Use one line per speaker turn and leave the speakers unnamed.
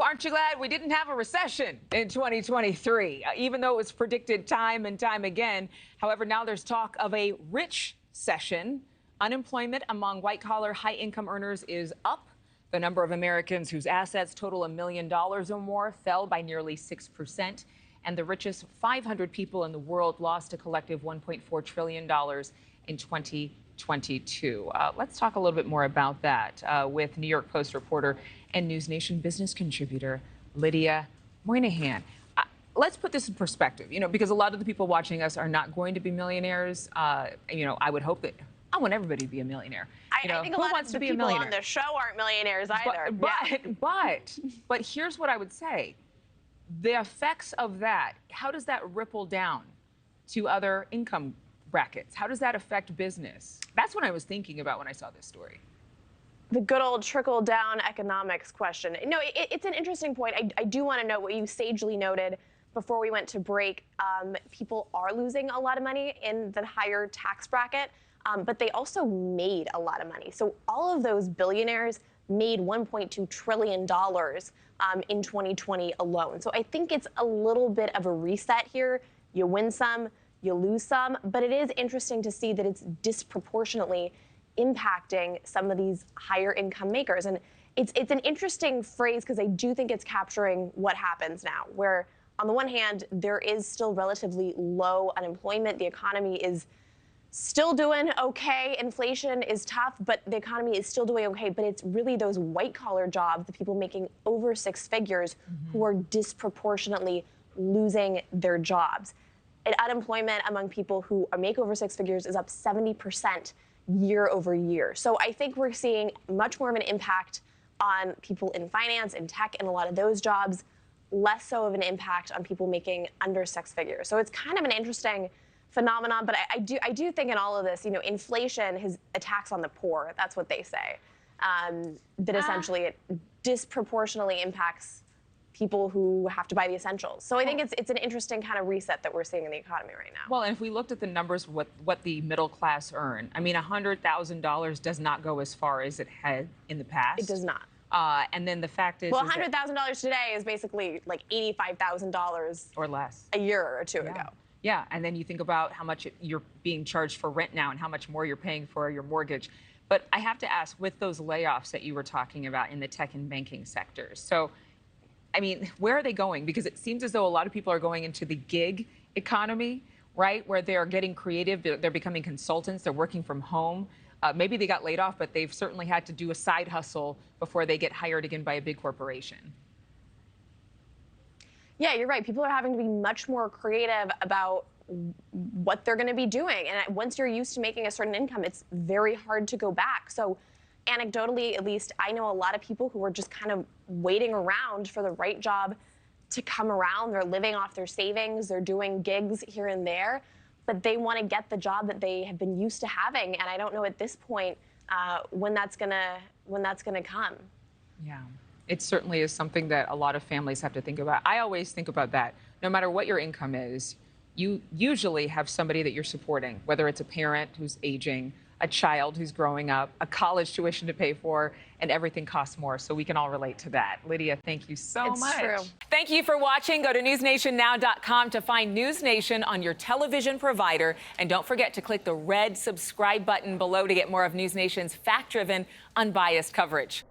aren't you glad we didn't have a recession in 2023, even though it was predicted time and time again? However, now there's talk of a rich-cession. Unemployment among white-collar, high-income earners is up. The number of Americans whose assets total $1 million or more fell by nearly 6%. And the richest 500 people in the world lost a collective $1.4 trillion in 2022. Let's talk a little bit more about that with New York Post reporter and NewsNation business contributor Lydia Moynihan. Let's put this in perspective, because a lot of the people watching us are not going to be millionaires. I would hope that I want everybody to be a millionaire.
I think a lot of the people on the show aren't millionaires either.
But here's what I would say. The effects of that, how does that ripple down to other income brackets? How does that affect business? That's what I was thinking about when I saw this story.
The good old trickle-down economics question. No, it's an interesting point. I do want to note what you sagely noted before we went to break. People are losing a lot of money in the higher tax bracket, but they also made a lot of money. So all of those billionaires made $1.2 trillion in 2020 alone. So I think it's a little bit of a reset here. You win some, you lose some, but it is interesting to see that it's disproportionately impacting some of these higher income makers. And it's an interesting phrase because I do think it's capturing what happens now, where on the one hand, there is still relatively low unemployment. The economy is still doing okay. Inflation is tough, but the economy is still doing okay. But it's really those white-collar jobs, the people making over six figures, who are disproportionately losing their jobs. And unemployment among people who make over six figures is up 70% year over year. So I think we're seeing much more of an impact on people in finance and tech and a lot of those jobs, less so of an impact on people making under six figures. So it's kind of an interesting phenomenon, but I do think in all of this, inflation has a tax on the poor. That's what they say. That essentially it disproportionately impacts people who have to buy the essentials. So I think it's an interesting kind of reset that we're seeing in the economy right now.
Well, and if we looked at the numbers, what the middle class earn, I mean, $100,000 does not go as far as it had in the past.
It does not.
And then the fact is,
well, $100,000 today is basically like $85,000
or less
a year or two ago.
Yeah, and then you think about how much you're being charged for rent now and how much more you're paying for your mortgage. But I have to ask, with those layoffs that you were talking about in the tech and banking sectors, so, I mean, where are they going? Because it seems as though a lot of people are going into the gig economy, right, where they're getting creative, they're becoming consultants, they're working from home. Maybe they got laid off, but they've certainly had to do a side hustle before they get hired again by a big corporation.
Yeah, you're right. People are having to be much more creative about what they're going to be doing. And once you're used to making a certain income, it's very hard to go back. So anecdotally, at least, I know a lot of people who are just kind of waiting around for the right job to come around. They're living off their savings. They're doing gigs here and there, but they want to get the job that they have been used to having. And I don't know at this point when that's gonna come.
Yeah. It certainly is something that a lot of families have to think about. I always think about that. No matter what your income is, you usually have somebody that you're supporting, whether it's a parent who's aging, a child who's growing up, a college tuition to pay for, and everything costs more. So we can all relate to that. Lydia, thank you so much.
It's true.
Thank you for watching. Go to newsnationnow.com to find NewsNation on your television provider. And don't forget to click the red subscribe button below to get more of NewsNation's fact-driven, unbiased coverage.